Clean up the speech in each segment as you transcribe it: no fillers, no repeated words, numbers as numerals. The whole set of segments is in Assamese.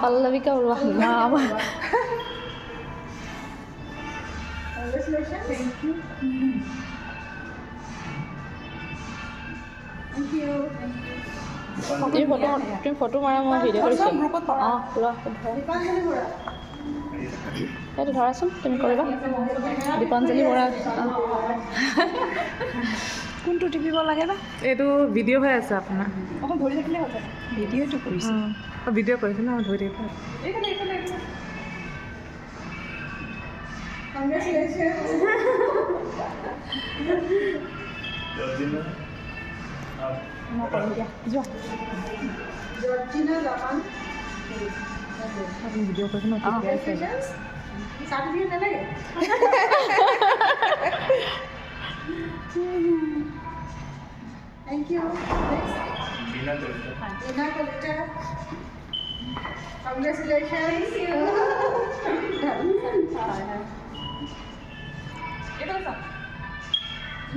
Pallavika Mama. Congratulations. Thank you. Thank you. তুমি ফটো মাৰা মই ভিডিঅ' কৰিছোঁ অঁ লোৱা সেইটো ধৰাচোন তুমি কৰিবা দীপাঞ্জলি বৰা কোনটো টিপিব লাগে বা এইটো ভিডিঅ' হৈ আছে আপোনাৰ অকণ ধৰি থাকিলে হ'ব ভিডিঅ'টো কৰিছোঁ ভিডিঅ' কৰিছে ন ধৰি থাকিব Georgina Zaman. ভিডিঅ' কৰিছে ন Certificate নালাগে Thank you. Next. Ina Kolita. Congratulations. Thank you.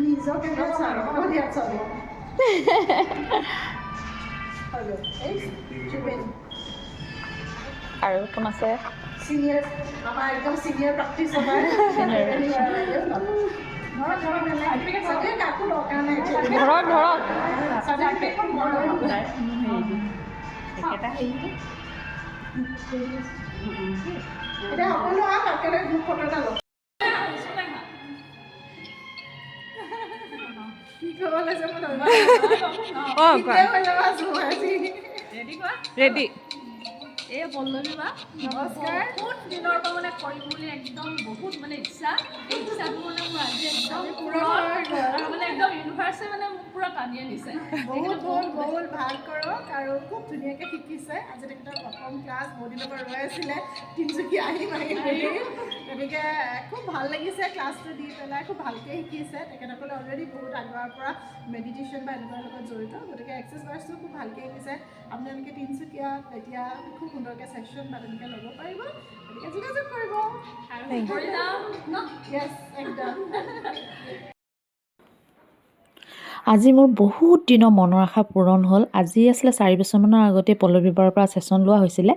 Nizo ke naam sara bahut hi acha hai. Hello. Juben. আৰু কোন আছে Senior. আমাৰ একদম senior practice হয়. ধৰক এটা সকলো আপ একেবাৰে গ্ৰুপ ফটো এটা লওক ৰেডি এই পল্লৱী বা নমস্কাৰ বহুত দিনৰ পৰা মানে কৰিম বুলি একদম বহুত মানে ইচ্ছা এই ইচ্ছাটো মানে মোৰ আজি একদম পূৰণ আৰু মানে একদম ইউনিভাৰ্ছে মানে মোক পূৰা টানি আনিছে বহুত ভাল কৰক আৰু খুব ধুনীয়াকৈ শিকিছে আজি তেখেতৰ প্ৰথম ক্লাছ বহুত দিনৰ পৰা ৰৈ আছিলে তিনিচুকীয়া আহিম গতিকে খুব ভাল লাগিছে ক্লাছটো দি পেলাই খুব ভালকৈ শিকিছে তেখেতসকলে অলৰেডি বহুত আগৰ পৰা মেডিটেশ্যন বা এনেকুৱাৰ লগত জড়িত গতিকে এক্সাৰচাইজটো খুব ভালকৈ শিকিছে আপোনালোকে তিনিচুকীয়াত এতিয়া খুব সুন্দৰকৈ ছেশ্যন বা তেনেকৈ ল'ব পাৰিব গতিকে যোগাযোগ কৰিব আৰু কৰি যাম ন য়েছ একদম আজি মোৰ বহুত দিনৰ মনৰ আশা পূৰণ হ'ল আজি আছিলে 4 বছৰমানৰ আগতে পল্লৱীবাৰৰ পৰা ছেশ্যন লোৱা হৈছিলে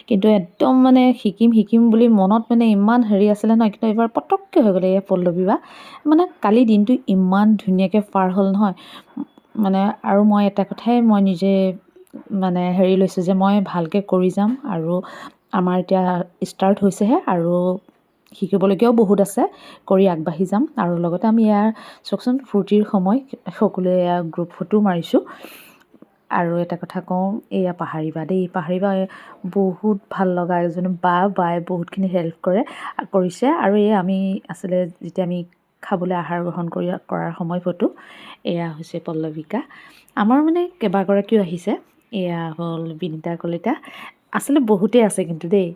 কিন্তু একদম মানে শিকিম বুলি মনত মানে ইমান হেৰি আছিলে নহয় কিন্তু এইবাৰ পটককৈ হৈ গ'লে এই পল্লৱীবা মানে কালি দিনটো ইমান ধুনীয়াকৈ পাৰ হ'ল নহয় মানে আৰু মই এটা কথাই মই নিজে মানে হেৰি লৈছোঁ যে মই ভালকৈ কৰি যাম আৰু আমাৰ এতিয়া ষ্টাৰ্ট হৈছেহে আৰু শিকিবলগীয়াও বহুত আছে কৰি আগবাঢ়ি যাম আৰু লগতে আমি ইয়াৰ চাওকচোন ফূৰ্তিৰ সময় সকলোৱে গ্ৰুপ ফটো মাৰিছোঁ আৰু এটা কথা কওঁ এয়া পাহাৰিবা দেই পাহাৰিবা বহুত ভাল লগা এজনী বাই বহুতখিনি হেল্প কৰিছে আৰু এই আমি আচলতে যেতিয়া আমি খাবলৈ আহাৰ গ্ৰহণ কৰাৰ সময় ফটো এয়া হৈছে পল্লৱিকা আমাৰ মানে কেইবাগৰাকীও আহিছে এয়া হ'ল বিনিতা কলিতা আচলতে বহুতেই আছে কিন্তু দেই